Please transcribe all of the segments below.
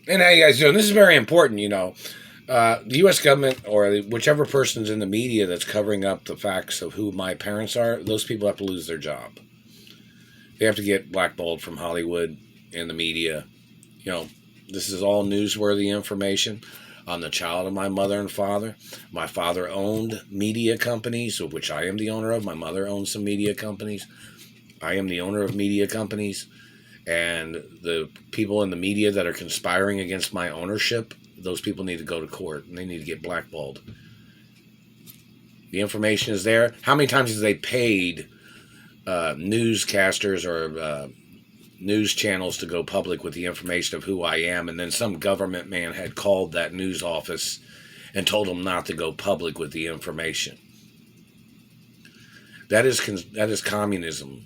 And how you guys doing? This is very important, the U.S. government or whichever person's in the media that's covering up the facts of who my parents are, those people have to lose their job. They have to get blackballed from Hollywood and the media. You know, this is all newsworthy information. I'm the child of my mother and father. My father owned media companies, of which I am the owner of. My mother owns some media companies. I am the owner of media companies. And the people in the media that are conspiring against my ownership, those people need to go to court and they need to get blackballed. The information is there. How many times have they paid newscasters or news channels to go public with the information of who I am, and then some government man had called that news office and told them not to go public with the information? That is communism.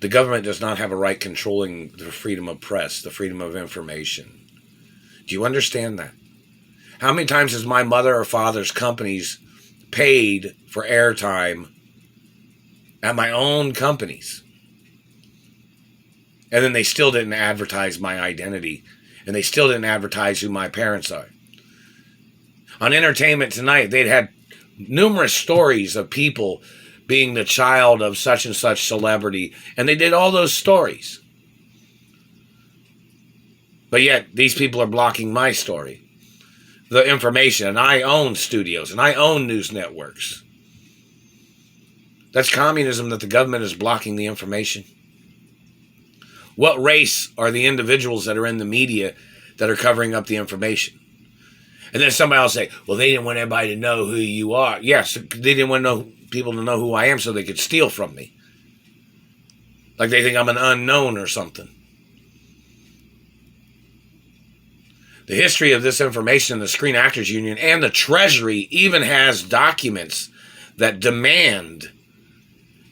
The government does not have a right controlling the freedom of press, the freedom of information. Do you understand that? How many times has my mother or father's companies paid for airtime at my own companies? And then they still didn't advertise my identity. And they still didn't advertise who my parents are. On Entertainment Tonight, they'd had numerous stories of people being the child of such and such celebrity. And they did all those stories. But yet, these people are blocking my story. The information. And I own studios. And I own news networks. That's communism, that the government is blocking the information. What race are the individuals that are in the media that are covering up the information? And then somebody else say, well, they didn't want everybody to know who you are. Yes, they didn't want people to know who I am so they could steal from me. Like they think I'm an unknown or something. The history of this information in the Screen Actors Union and the Treasury even has documents that demand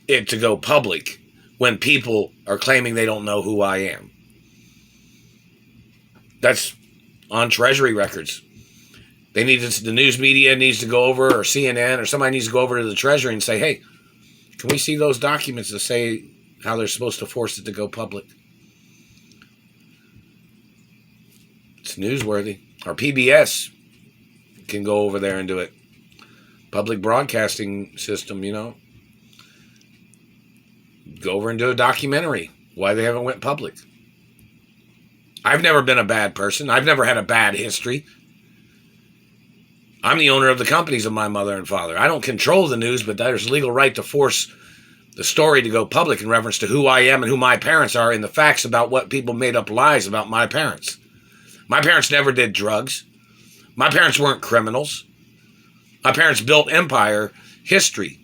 it to go public when people are claiming they don't know who I am. That's on Treasury records. The news media needs to go over, or CNN, or somebody needs to go over to the Treasury and say, hey, can we see those documents that say how they're supposed to force it to go public? It's newsworthy. Or PBS can go over there and do it. Public broadcasting system, Go over and do a documentary. Why they haven't went public. I've never been a bad person. I've never had a bad history. I'm the owner of the companies of my mother and father. I don't control the news, but there's a legal right to force the story to go public in reference to who I am and who my parents are and the facts about what people made up lies about my parents. My parents never did drugs. My parents weren't criminals. My parents built empire history,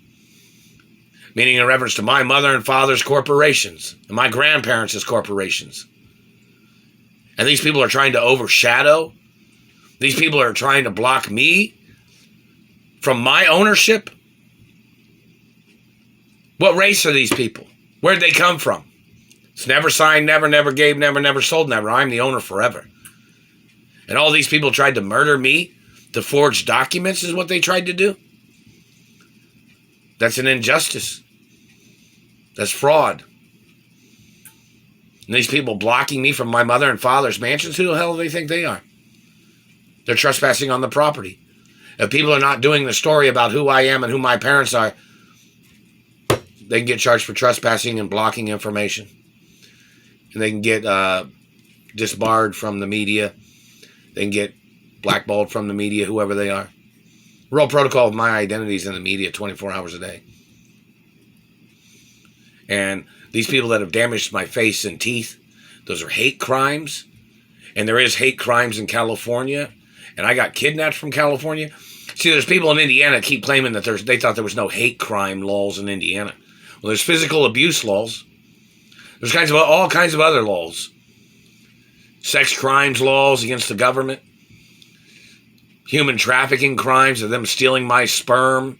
meaning in reference to my mother and father's corporations and my grandparents' corporations. And these people are trying to overshadow. These people are trying to block me from my ownership. What race are these people? Where'd they come from? It's never signed, never gave, never sold, never. I'm the owner forever. And all these people tried to murder me to forge documents is what they tried to do. That's an injustice. That's fraud. And these people blocking me from my mother and father's mansions, who the hell do they think they are? They're trespassing on the property. If people are not doing the story about who I am and who my parents are, they can get charged for trespassing and blocking information. And they can get disbarred from the media. They can get blackballed from the media, whoever they are. Real protocol of my identity is in the media 24 hours a day. And these people that have damaged my face and teeth, those are hate crimes. And there is hate crimes in California. And I got kidnapped from California. See, there's people in Indiana that keep claiming that they thought there was no hate crime laws in Indiana. Well, there's physical abuse laws. There's all kinds of other laws. Sex crimes laws against the government. Human trafficking crimes of them stealing my sperm.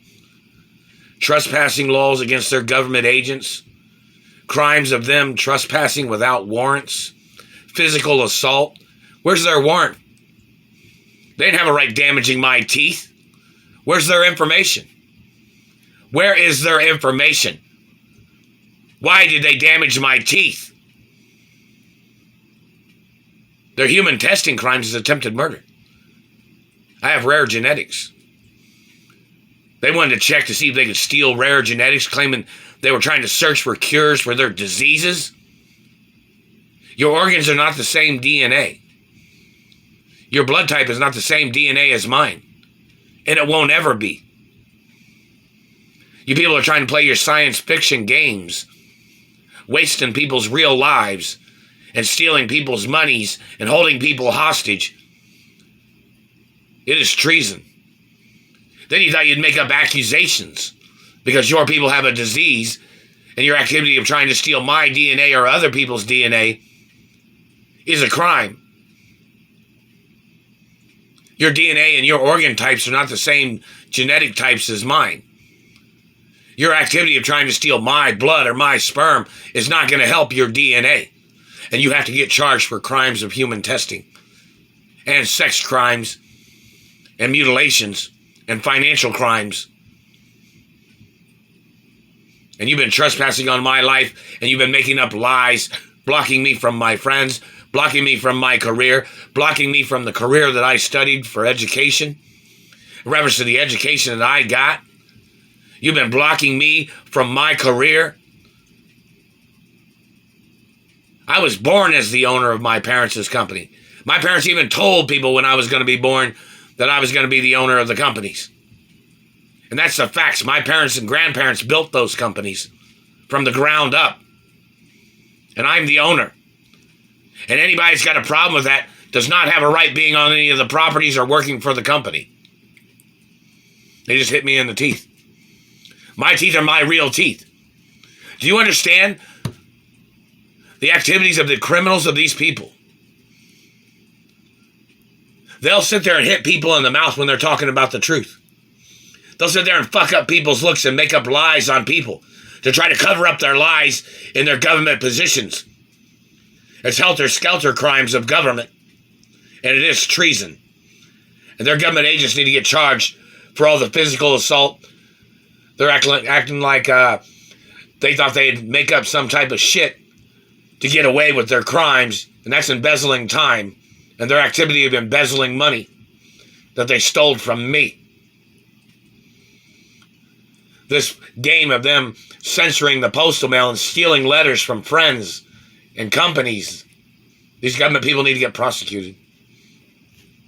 Trespassing laws against their government agents. Crimes of them trespassing without warrants. Physical assault. Where's their warrant? They didn't have a right damaging my teeth. Where's their information? Where is their information? Why did they damage my teeth? Their human testing crimes is attempted murder. I have rare genetics. They wanted to check to see if they could steal rare genetics, claiming they were trying to search for cures for their diseases. Your organs are not the same DNA. Your blood type is not the same DNA as mine. And it won't ever be. You people are trying to play your science fiction games, wasting people's real lives and stealing people's monies and holding people hostage. It is treason. Then you thought you'd make up accusations because your people have a disease, and your activity of trying to steal my DNA or other people's DNA is a crime. Your DNA and your organ types are not the same genetic types as mine. Your activity of trying to steal my blood or my sperm is not going to help your DNA. And you have to get charged for crimes of human testing and sex crimes and mutilations and financial crimes. And you've been trespassing on my life, and you've been making up lies, blocking me from my friends, blocking me from my career, blocking me from the career that I studied for education, in reference to the education that I got. You've been blocking me from my career. I was born as the owner of my parents' company. My parents even told people when I was going to be born that I was going to be the owner of the companies. And that's the facts. My parents and grandparents built those companies from the ground up. And I'm the owner. And anybody that's got a problem with that does not have a right being on any of the properties or working for the company. They just hit me in the teeth. My teeth are my real teeth. Do you understand the activities of the criminals of these people? They'll sit there and hit people in the mouth when they're talking about the truth. They'll sit there and fuck up people's looks and make up lies on people to try to cover up their lies in their government positions. It's helter-skelter crimes of government, and it is treason. And their government agents need to get charged for all the physical assault. They're acting like they thought they'd make up some type of shit to get away with their crimes, and that's embezzling time, and their activity of embezzling money that they stole from me. This game of them censoring the postal mail and stealing letters from friends and companies, these government people need to get prosecuted.